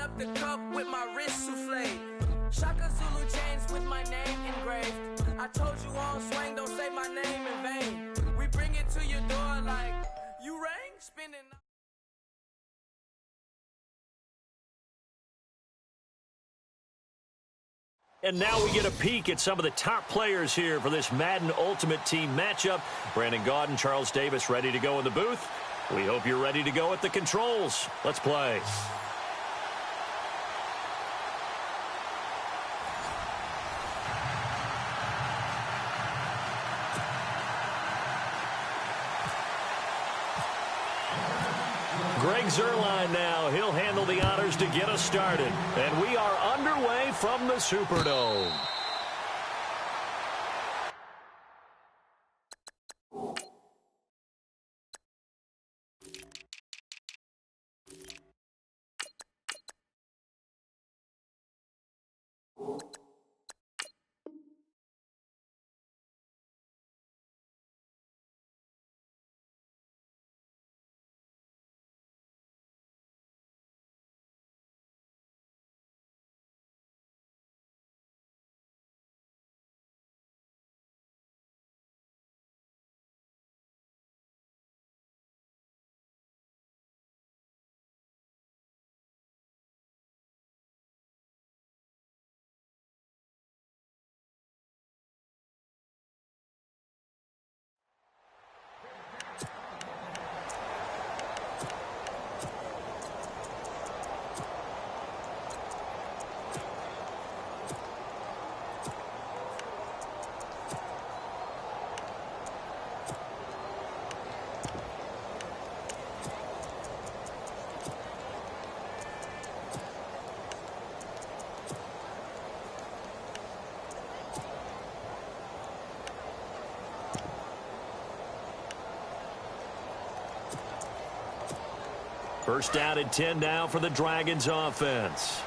up the cup with my wrist souffle. Shaka Zulu chains with my name engraved. I told you all swang, don't say my name in vain. We bring it to your door like, you rang? Spinning. And now we get a peek at some of the top players here for this Madden Ultimate Team matchup. Brandon Gaudin, Charles Davis ready to go in the booth. We hope you're ready to go at the controls. Let's play. Greg Zuerlein now. He'll handle the honors to get us started. And we are underway from the Superdome. First down and 10 now for the Dragons offense.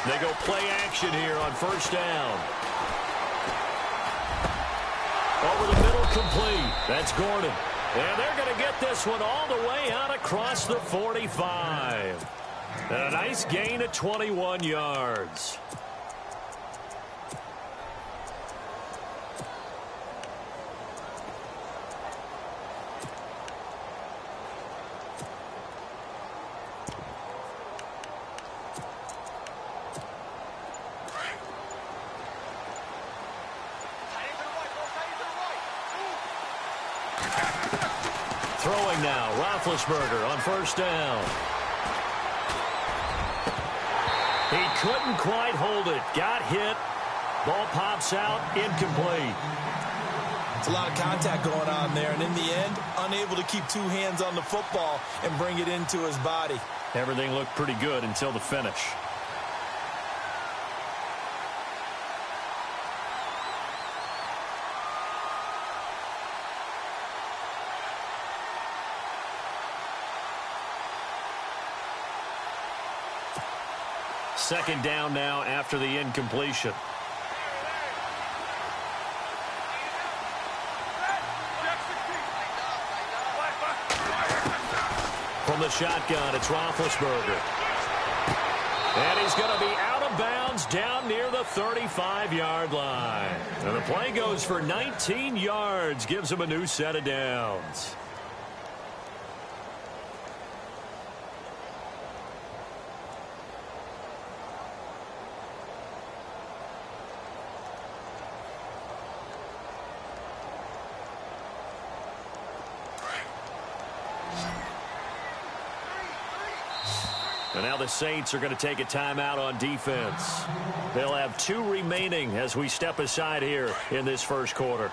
They go play action here on first down. Over the middle, complete. That's Gordon. And they're going to get this one all the way out across the 45. And a nice gain of 21 yards. Throwing now, Roethlisberger on first down. He couldn't quite hold it. Got hit. Ball pops out, incomplete. It's a lot of contact going on there, and in the end, unable to keep two hands on the football and bring it into his body. Everything looked pretty good until the finish. Second down now after the incompletion. From the shotgun, it's Roethlisberger. And he's going to be out of bounds down near the 35-yard line. And the play goes for 19 yards, gives him a new set of downs. And now the Saints are going to take a timeout on defense. They'll have 2 remaining as we step aside here in this first quarter.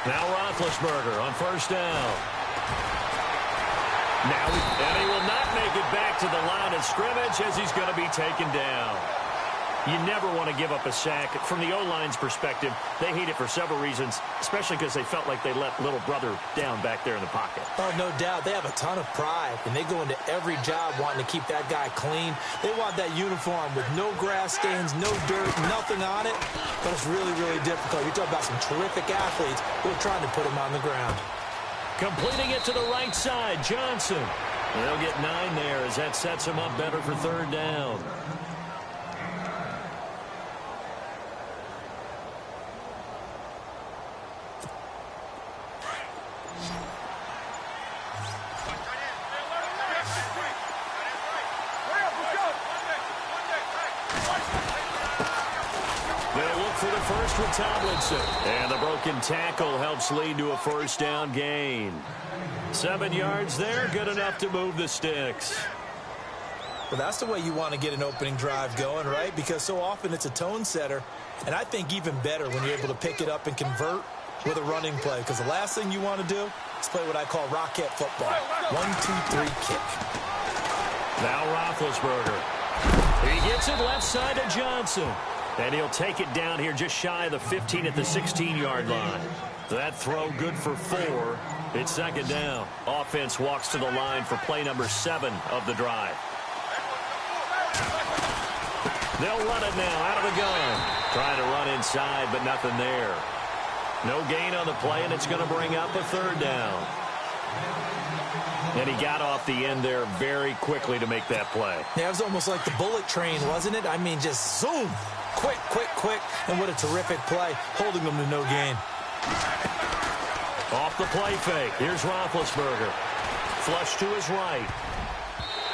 Now Roethlisberger on first down. And he will not make it back to the line of scrimmage as he's going to be taken down. You never want to give up a sack. From the O-line's perspective, they hate it for several reasons, especially because they felt like they let little brother down back there in the pocket. Oh, no doubt. They have a ton of pride, and they go into every job wanting to keep that guy clean. They want that uniform with no grass stains, no dirt, nothing on it. But it's really, really difficult. You're talking about some terrific athletes who are trying to put him on the ground. Completing it to the right side, Johnson. They'll get 9 there as that sets him up better for third down. With Tomlinson. And the broken tackle helps lead to a first down gain. 7 yards there, good enough to move the sticks. Well, that's the way you want to get an opening drive going, right? Because so often it's a tone setter. And I think even better when you're able to pick it up and convert with a running play. Because the last thing you want to do is play what I call rocket football. 1, 2, 3, kick. Now Roethlisberger. He gets it left side to Johnson. And he'll take it down here just shy of the 15 at the 16-yard line. That throw good for 4. It's second down. Offense walks to the line for play number 7 of the drive. They'll run it now out of the gun. Trying to run inside, but nothing there. No gain on the play, and it's going to bring up a third down. And he got off the end there very quickly to make that play. Yeah, it was almost like the bullet train, wasn't it? I mean, just zoom. Quick, quick, quick. And what a terrific play, holding them to no gain. Off the play fake. Here's Roethlisberger. Flush to his right.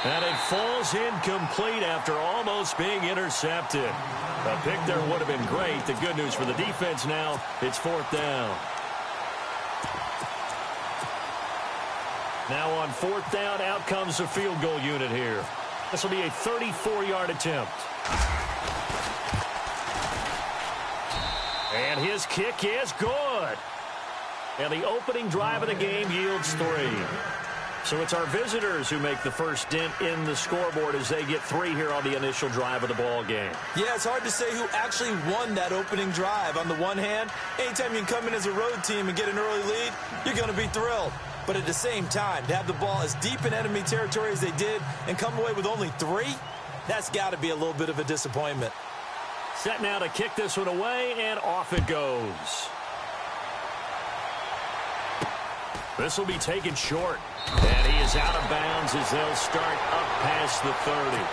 And it falls incomplete after almost being intercepted. A pick there would have been great. The good news for the defense now, it's fourth down. Now on fourth down, out comes the field goal unit here. This will be a 34-yard attempt. And his kick is good. And the opening drive of the game yields 3. So it's our visitors who make the first dent in the scoreboard as they get 3 here on the initial drive of the ball game. Yeah, it's hard to say who actually won that opening drive. On the one hand, anytime you can come in as a road team and get an early lead, you're going to be thrilled. But at the same time, to have the ball as deep in enemy territory as they did and come away with only 3, that's got to be a little bit of a disappointment. Set now to kick this one away, and off it goes. This will be taken short. And he is out of bounds as they'll start up past the 30.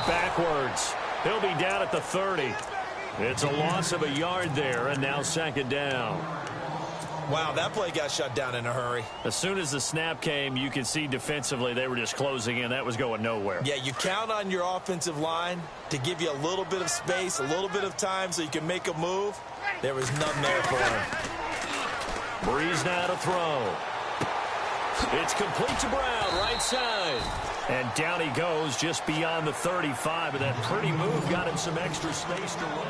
Backwards. He'll be down at the 30. It's a loss of a yard there, and now second down. Wow, that play got shut down in a hurry. As soon as the snap came, you could see defensively they were just closing in. That was going nowhere. Yeah, you count on your offensive line to give you a little bit of space, a little bit of time so you can make a move. There was none there for him. Breeze now to throw. It's complete to Brown, right side. And down he goes just beyond the 35, but that pretty move got him some extra space to run.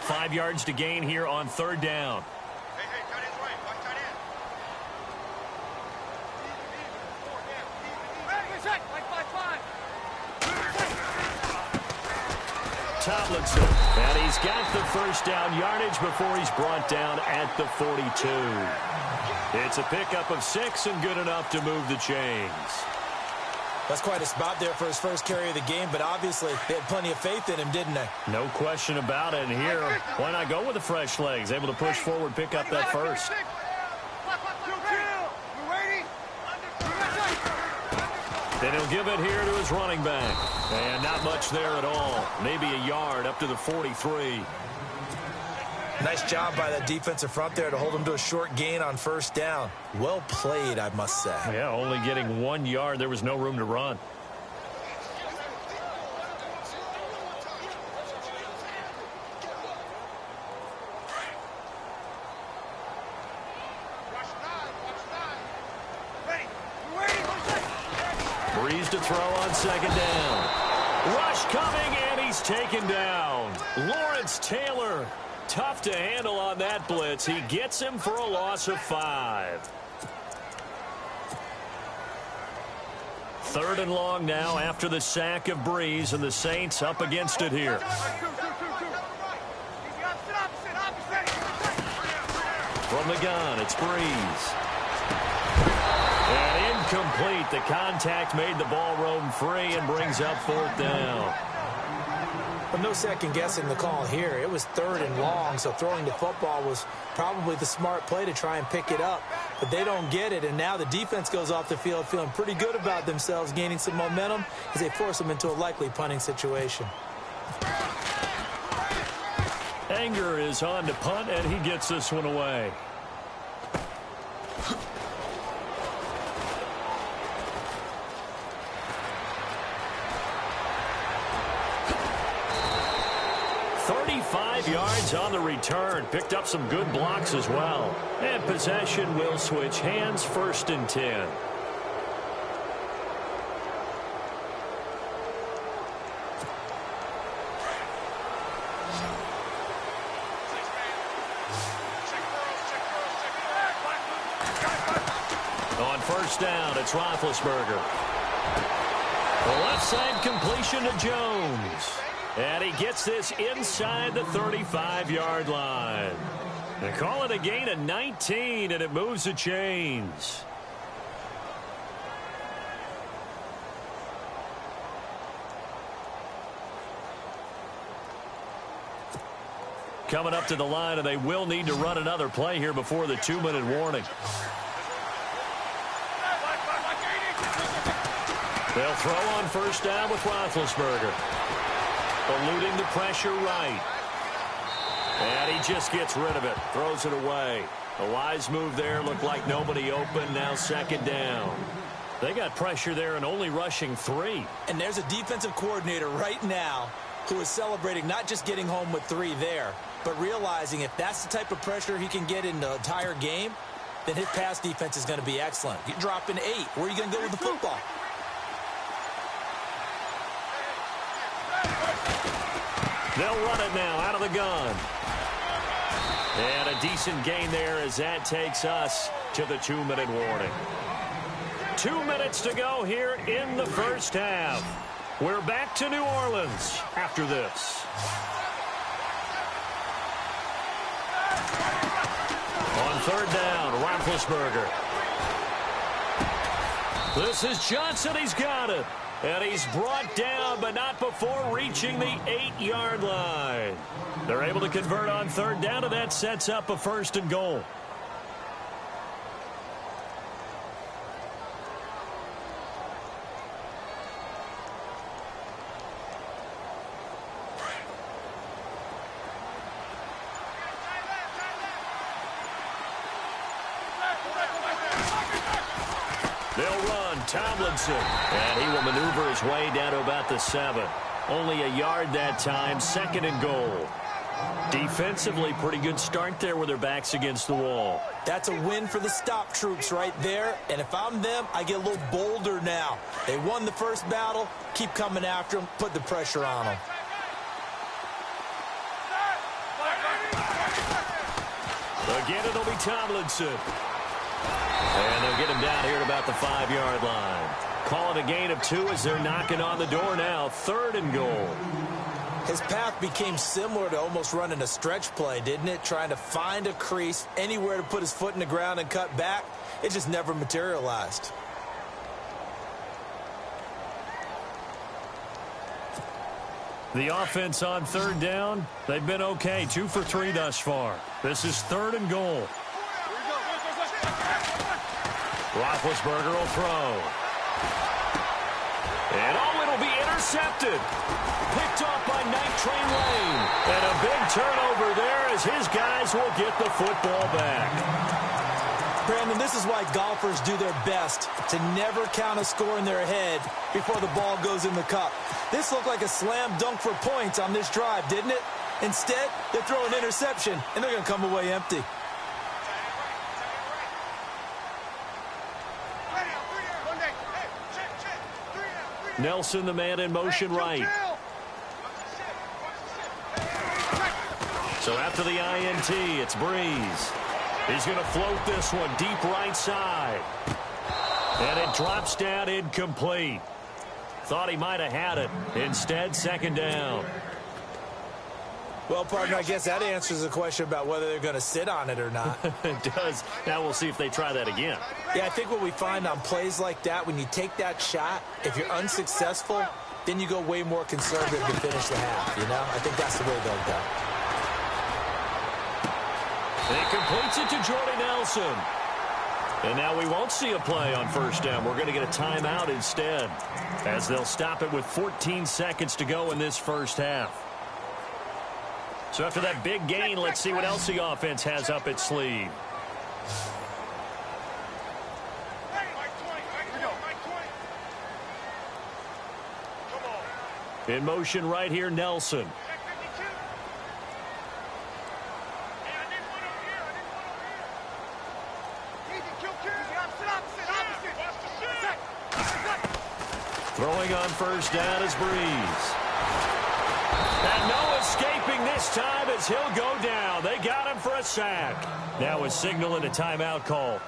5 yards to gain here on third down. Hey, tight end's right. Watch tight end. Tomlinson, and he's got the first down yardage before he's brought down at the 42. It's a pickup of 6 and good enough to move the chains. That's quite a spot there for his first carry of the game, but obviously they had plenty of faith in him, didn't they? No question about it. And here, why not go with the fresh legs? Able to push forward, pick up that first. Then he'll give it here to his running back. And not much there at all. Maybe a yard up to the 43. Nice job by that defensive front there to hold him to a short gain on first down. Well played, I must say. Yeah, only getting 1 yard. There was no room to run. goes to throw on second down. Rush coming, and he's taken down. Lawrence Taylor, tough to handle on that blitz. He gets him for a loss of 5. 3rd and long now after the sack of Breeze, and the Saints up against it here. From the gun, it's Breeze. And incomplete. The contact made the ball roam free and brings up 4th down. But no second guessing the call here. It was 3rd and long, so throwing the football was probably the smart play to try and pick it up. But they don't get it, and now the defense goes off the field feeling pretty good about themselves, gaining some momentum as they force them into a likely punting situation. Anger is on to punt, and he gets this one away. Yards on the return. Picked up some good blocks as well. And possession will switch hands. 1st and 10. On 1st down, it's Roethlisberger. The left side completion to Jones. And he gets this inside the 35-yard line. They call it a gain of 19, and it moves the chains. Coming up to the line, and they will need to run another play here before the 2-minute warning. They'll throw on 1st down with Roethlisberger. Eluding the pressure right. And he just gets rid of it. Throws it away. A wise move there. Looked like nobody open. Now 2nd down. They got pressure there and only rushing 3. And there's a defensive coordinator right now who is celebrating not just getting home with 3 there, but realizing if that's the type of pressure he can get in the entire game, then his pass defense is going to be excellent. You're dropping 8. Where are you going to go with the football? They'll run it now out of the gun. And a decent gain there as that takes us to the 2-minute warning. 2 minutes to go here in the 1st half. We're back to New Orleans after this. On 3rd down, Roethlisberger. This is Johnson. He's got it. And he's brought down, but not before reaching the 8-yard line. They're able to convert on 3rd down, and that sets up a 1st and goal. They'll run Tomlinson, and he will maneuver his way down to about the 7. Only a yard that time, 2nd and goal. Defensively, pretty good start there with their backs against the wall. That's a win for the stop troops right there, and if I'm them, I get a little bolder now. They won the first battle, keep coming after them, put the pressure on them. Again, it'll be Tomlinson. And they'll get him down here at about the 5-yard line. Call it a gain of 2 as they're knocking on the door now. 3rd and goal. His path became similar to almost running a stretch play, didn't it? Trying to find a crease, anywhere to put his foot in the ground and cut back. It just never materialized. The offense on 3rd down, they've been okay. 2 for 3 thus far. This is 3rd and goal. Roethlisberger will throw. And it'll be intercepted. Picked off by Night Train Lane. And a big turnover there as his guys will get the football back. Brandon, this is why golfers do their best to never count a score in their head before the ball goes in the cup. This looked like a slam dunk for points on this drive, didn't it? Instead, they throw an interception, and they're going to come away empty. Nelson, the man in motion right. So after the INT, it's Breeze. He's going to float this one deep right side. And it drops down incomplete. Thought he might have had it. Instead, second down. Well, partner, I guess that answers the question about whether they're going to sit on it or not. It does. Now we'll see if they try that again. Yeah, I think what we find on plays like that, when you take that shot, if you're unsuccessful, then you go way more conservative to finish the half, you know? I think that's the way they'll go. He completes it to Jordy Nelson. And now we won't see a play on first down. We're going to get a timeout instead, as they'll stop it with 14 seconds to go in this first half. So after that big gain, let's see what else the offense has up its sleeve. In motion right here, Nelson. Throwing on first down is Breeze. And no escaping this time as he'll go down. They got him for a sack. Now a signal and a timeout call,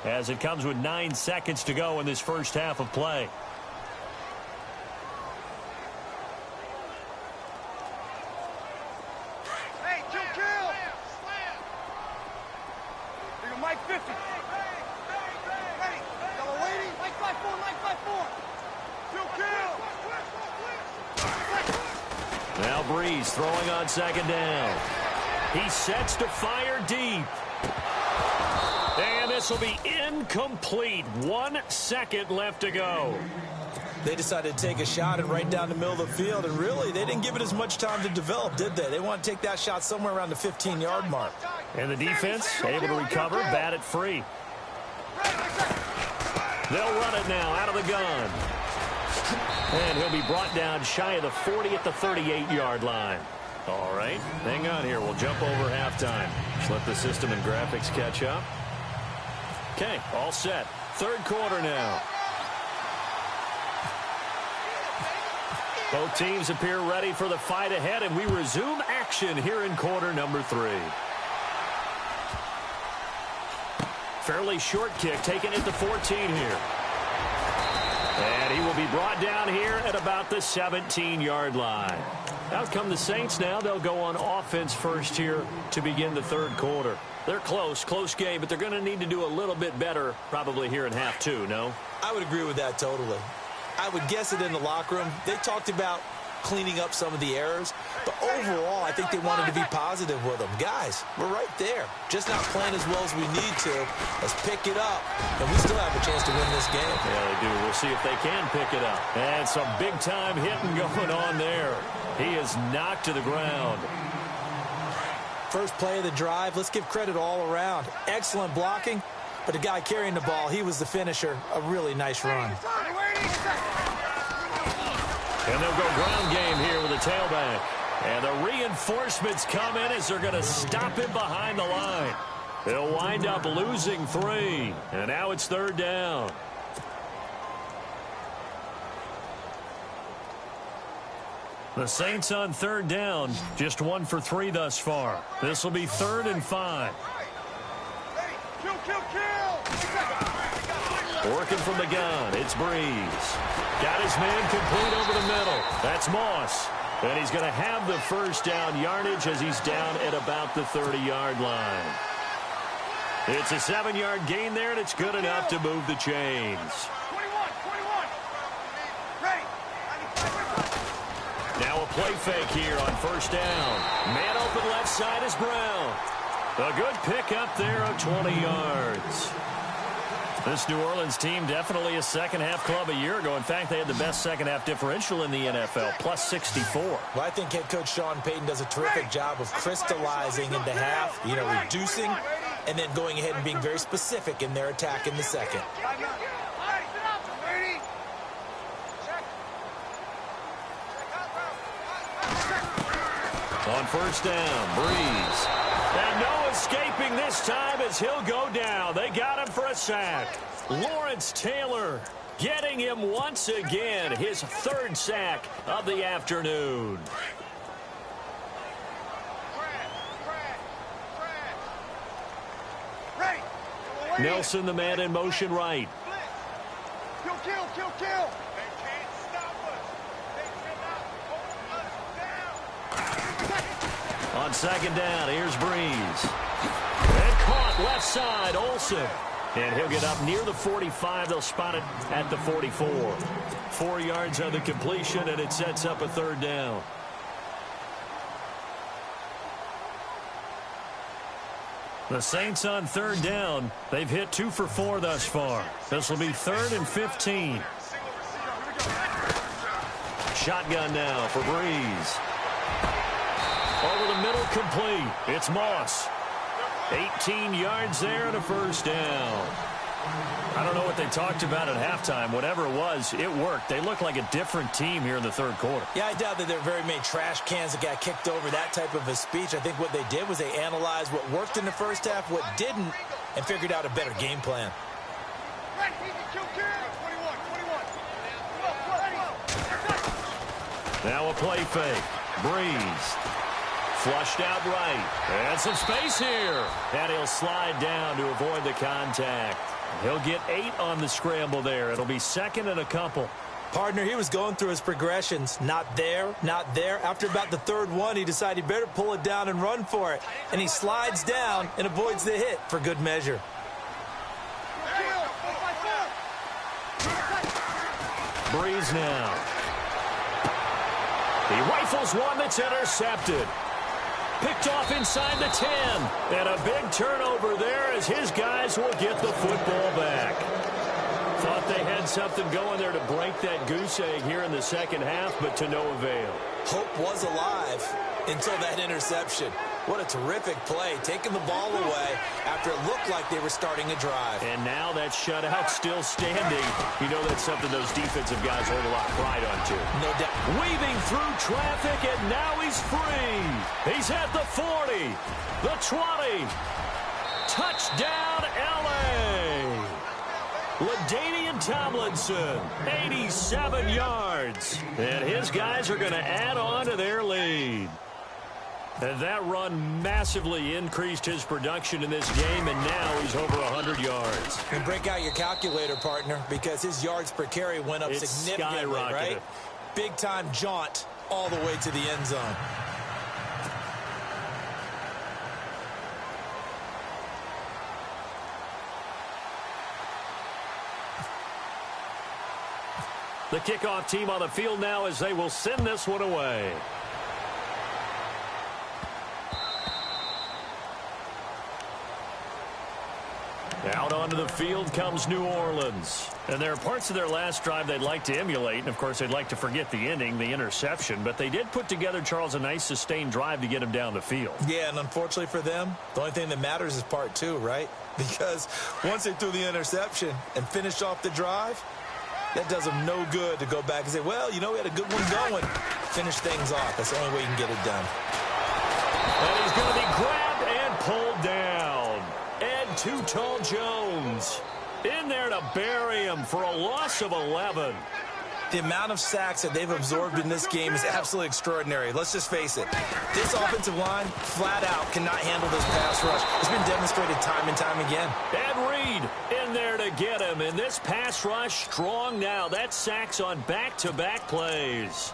as it comes with 9 seconds to go in this first half of play. Hey, kill. Mike 50. Ready. Yellow lady. Mike 5-4, Mike 5-4. Kill. Now Breeze throwing on second down. He sets to fire deep. And this will be incomplete. 1 second left to go. They decided to take a shot and right down the middle of the field, and really, they didn't give it as much time to develop, did they? They want to take that shot somewhere around the 15-yard mark. And the defense able to recover, bat it free. They'll run it now out of the gun. And he'll be brought down shy of the 40 at the 38-yard line. All right, hang on here. We'll jump over halftime. Just let the system and graphics catch up. Okay, all set. Third quarter now. Both teams appear ready for the fight ahead, and we resume action here in quarter number 3. Fairly short kick, taken at the 14 here. And he will be brought down here at about the 17-yard line. Out come the Saints now. They'll go on offense first here to begin the third quarter. They're close game, but they're going to need to do a little bit better probably here in half 2, no? I would agree with that totally. I would guess it in the locker room. They talked about cleaning up some of the errors, but overall, I think they wanted to be positive with them. Guys, we're right there. Just not playing as well as we need to. Let's pick it up, and we still have a chance to win this game. Yeah, they do. We'll see if they can pick it up. And some big-time hitting going on there. He is knocked to the ground. First play of the drive. Let's give credit all around. Excellent blocking, but the guy carrying the ball, he was the finisher. A really nice run. And they'll go ground game here with a tailback. And the reinforcements come in as they're going to stop him behind the line. They'll wind up losing 3. And now it's third down. The Saints on third down, just 1 for 3 thus far. This will be 3rd and 5. Working from the gun, it's Breeze. Got his man complete over the middle. That's Moss. And he's going to have the first down yardage as he's down at about the 30-yard line. It's a 7-yard gain there, and it's good enough to move the chains. Now a play fake here on first down. Man open left side is Brown. A good pick up there of 20 yards. This New Orleans team definitely a second-half club a year ago. In fact, they had the best second-half differential in the NFL, plus 64. Well, I think head coach Sean Payton does a terrific job of crystallizing into half, reducing, and then going ahead and being very specific in their attack in the second. On first down, Breeze. And no escaping this time as he'll go down. They got him for a sack. Lawrence Taylor getting him once again, his third sack of the afternoon. Nelson, the man in motion right. Kill, kill, kill, kill. They can't stop us. They cannot hold us down. On second down, here's Breeze. And caught left side, Olsen. And he'll get up near the 45. They'll spot it at the 44. 4 yards on the completion, and it sets up a third down. The Saints on third down. They've hit 2 for 4 thus far. This will be 3rd and 15. Shotgun now for Breeze. Over the middle, complete. It's Moss. 18 yards there and a first down. I don't know what they talked about at halftime. Whatever it was, it worked. They look like a different team here in the third quarter. Yeah, I doubt that there are very many trash cans that got kicked over, that type of a speech. I think what they did was they analyzed what worked in the first half, what didn't, and figured out a better game plan. Now a play fake. Breeze. Flushed out right. And some space here. And he'll slide down to avoid the contact. He'll get 8 on the scramble there. It'll be 2nd and a couple. Partner, he was going through his progressions. Not there, not there. After about the 3rd one, he decided he better pull it down and run for it. And he slides down and avoids the hit for good measure. Breeze now. He rifles one that's intercepted. Picked off inside the 10. And a big turnover there as his guys will get the football back. Thought they had something going there to break that goose egg here in the second half, but to no avail. Hope was alive until that interception. What a terrific play, taking the ball away after it looked like they were starting a drive. And now that shutout still standing. You know that's something those defensive guys hold a lot of pride on, too. No doubt. Weaving through traffic, and now he's free. He's at the 40, the 20. Touchdown, L.A. LaDainian Tomlinson, 87 yards. And his guys are going to add on to their lead. And that run massively increased his production in this game, and now he's over 100 yards. And break out your calculator, partner, because his yards per carry went up significantly, right? Big-time jaunt all the way to the end zone. The kickoff team on the field now as they will send this one away. Out onto the field comes New Orleans. And there are parts of their last drive they'd like to emulate. And, of course, they'd like to forget the ending, the interception. But they did put together, Charles, a nice sustained drive to get him down the field. Yeah, and unfortunately for them, the only thing that matters is part 2, right? Because once they threw the interception and finished off the drive, that does them no good to go back and say, well, you know, we had a good one going. Finish things off. That's the only way you can get it done. And he's going to be grabbed and pulled down. Too Tall Jones in there to bury him for a loss of 11. The amount of sacks that they've absorbed in this game is absolutely extraordinary. Let's just face it. This offensive line, flat out, cannot handle this pass rush. It's been demonstrated time and time again. Ed Reed in there to get him. And this pass rush strong now. That's sacks on back-to-back plays.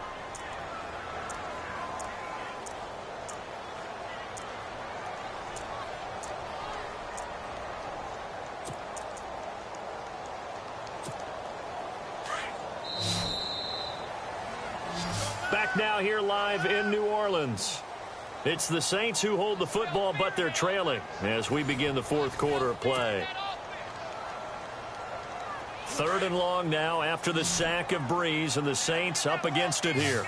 Back now here live in New Orleans. It's the Saints who hold the football, but they're trailing as we begin the fourth quarter of play. 3rd and long now after the sack of Breeze, and the Saints up against it here.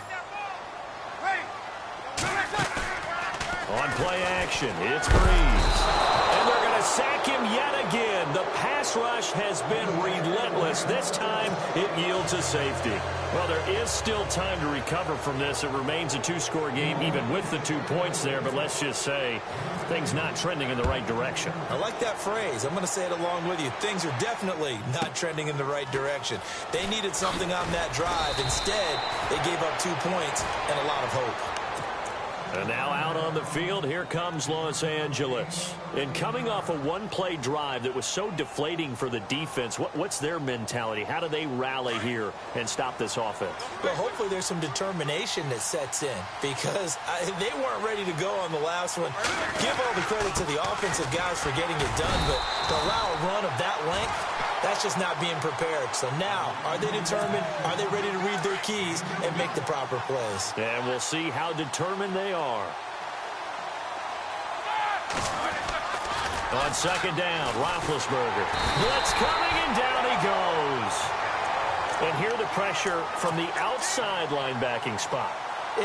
On play action, it's Breeze. And they're going to sack him yet again. The pass rush has been relentless. This time, it yields a safety. Well, there is still time to recover from this. It remains a two-score game, even with the 2 points there. But let's just say things not trending in the right direction. I like that phrase. I'm going to say it along with you. Things are definitely not trending in the right direction. They needed something on that drive. Instead, they gave up 2 points and a lot of hope. And now out on the field, here comes Los Angeles. And coming off a one-play drive that was so deflating for the defense, what's their mentality? How do they rally here and stop this offense? Well, hopefully there's some determination that sets in because they weren't ready to go on the last one. Give all the credit to the offensive guys for getting it done, but to allow a run of that length, that's just not being prepared. So now, are they determined? Are they ready to read their keys and make the proper plays? And we'll see how determined they are. On second down, Roethlisberger. Blitz coming, and down he goes. And here the pressure from the outside linebacking spot.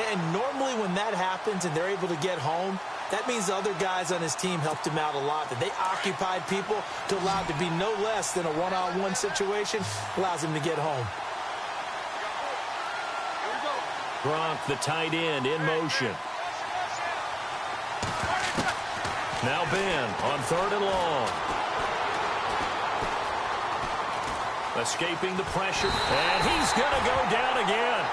And normally when that happens and they're able to get home, that means the other guys on his team helped him out a lot. That they occupied people to allow it to be no less than a one-on-one situation allows him to get home. Gronk, the tight end, in motion. Now Ben on 3rd and long. Escaping the pressure, and he's going to go down again.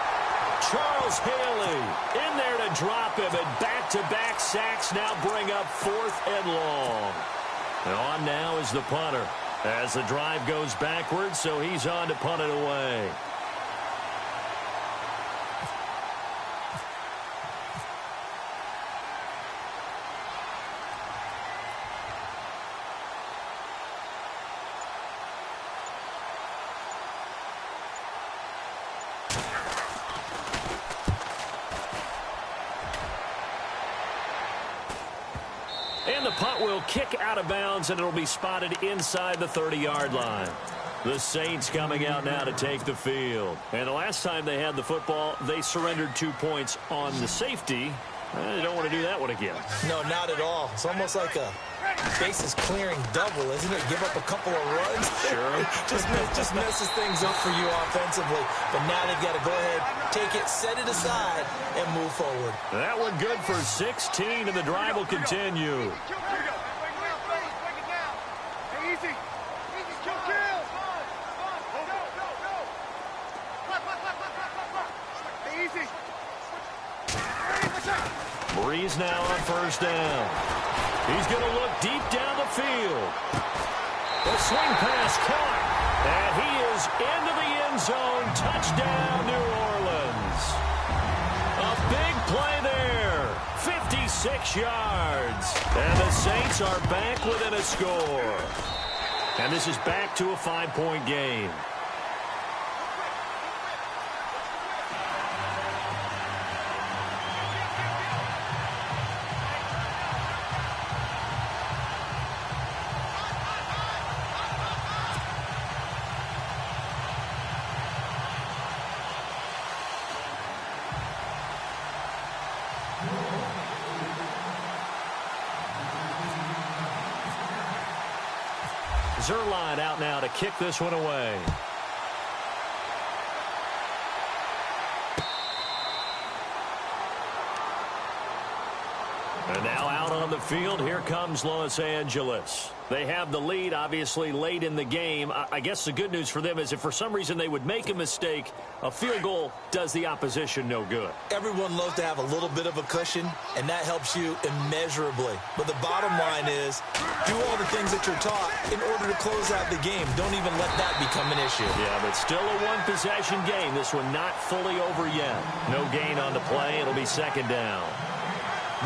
Charles Haley in there to drop him, and back-to-back sacks now bring up 4th and long. And on now is the punter as the drive goes backwards, so he's on to punt it away. And the punt will kick out of bounds, and it'll be spotted inside the 30-yard line. The Saints coming out now to take the field. And the last time they had the football, they surrendered 2 points on the safety. They don't want to do that one again. No, not at all. It's almost like a bases clearing double, isn't it? Give up a couple of runs. Sure. just messes things up for you offensively. But now they've got to go ahead, take it, set it aside, and move forward. That one good for 16, and the drive will continue. Breeze now on 1st down. He's going to look deep down the field. The swing pass caught, and he is into the end zone. Touchdown, New Orleans. A big play there. 56 yards. And the Saints are back within a score. And this is back to a 5-point game. Zerline out now to kick this one away. And now out on the field, here comes Los Angeles. They have the lead, obviously, late in the game. I guess the good news for them is if for some reason they would make a mistake, a field goal does the opposition no good. Everyone loves to have a little bit of a cushion, and that helps you immeasurably. But the bottom line is, do all the things that you're taught in order to close out the game. Don't even let that become an issue. Yeah, but still a one-possession game. This one not fully over yet. No gain on the play. It'll be 2nd down.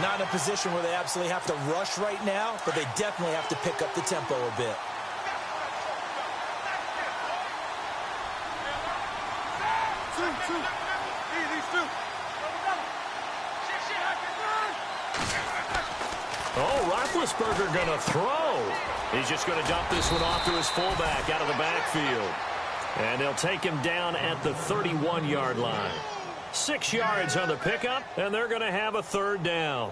Not in a position where they absolutely have to rush right now, but they definitely have to pick up the tempo a bit. Oh, Roethlisberger going to throw. He's just going to dump this one off to his fullback out of the backfield. And they'll take him down at the 31-yard line. 6 yards on the pickup, and they're going to have a 3rd down.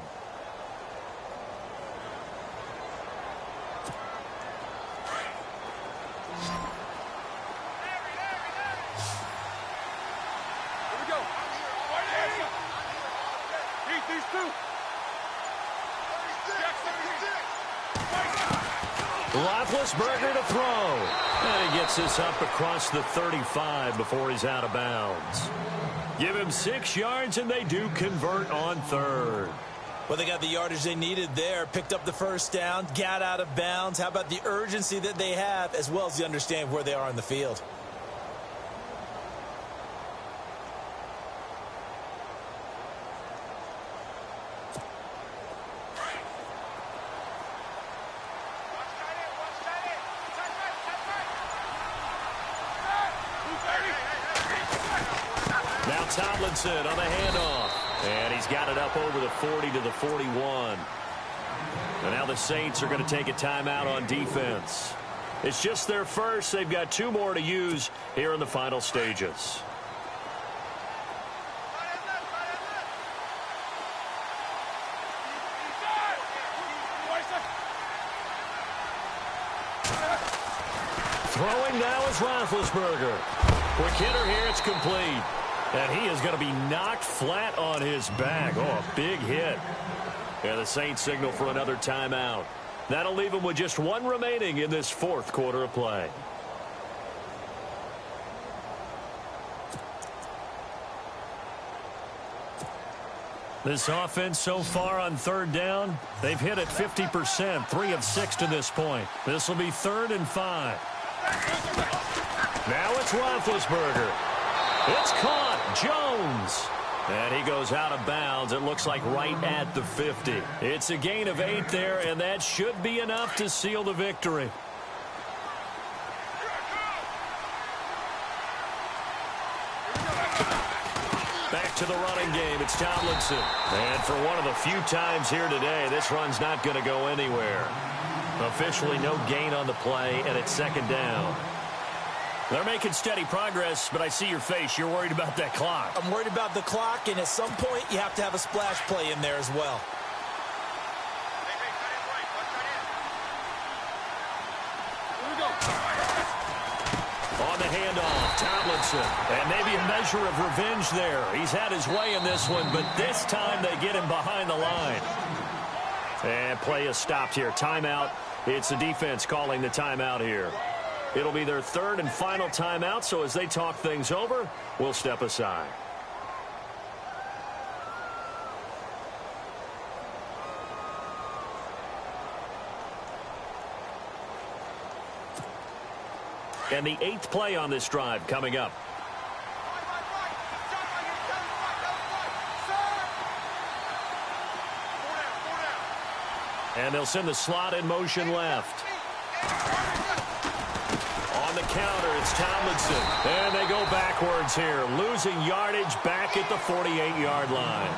Roethlisberger to throw. And he gets this up across the 35 before he's out of bounds. Give him 6 yards, and they do convert on third. Well, they got the yardage they needed there, picked up the first down, got out of bounds. How about the urgency that they have, as well as the understanding of where they are on the field? Now Tomlinson on the handoff. And he's got it up over the 40 to the 41. And now the Saints are going to take a timeout on defense. It's just their first. They've got 2 more to use here in the final stages. Throwing now is Roethlisberger. Quick hitter here, it's complete. And he is going to be knocked flat on his back. Oh, a big hit. And the Saints signal for another timeout. That'll leave them with just 1 remaining in this 4th quarter of play. This offense so far on 3rd down, they've hit it 50%, 3 of 6 to this point. This will be 3rd and 5. Now it's Roethlisberger. It's caught. Jones. And he goes out of bounds. It looks like right at the 50. It's a gain of 8 there, and that should be enough to seal the victory. Back to the running game. It's Tomlinson. And for one of the few times here today, this run's not going to go anywhere. Officially no gain on the play, and it's 2nd down. They're making steady progress, but I see your face. You're worried about that clock. I'm worried about the clock, and at some point, you have to have a splash play in there as well. On the handoff, Tomlinson. And maybe a measure of revenge there. He's had his way in this one, but this time they get him behind the line. And play is stopped here. Timeout. It's the defense calling the timeout here. It'll be their 3rd and final timeout, so as they talk things over, we'll step aside. And the 8th play on this drive coming up. And they'll send the slot in motion left. On the counter, it's Tomlinson. And they go backwards here, losing yardage back at the 48-yard line.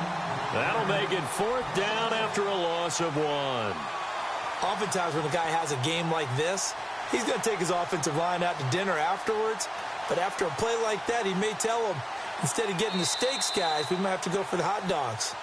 That'll make it 4th down after a loss of 1. Oftentimes when a guy has a game like this, he's going to take his offensive line out to dinner afterwards. But after a play like that, he may tell them, instead of getting the steaks, guys, we might have to go for the hot dogs.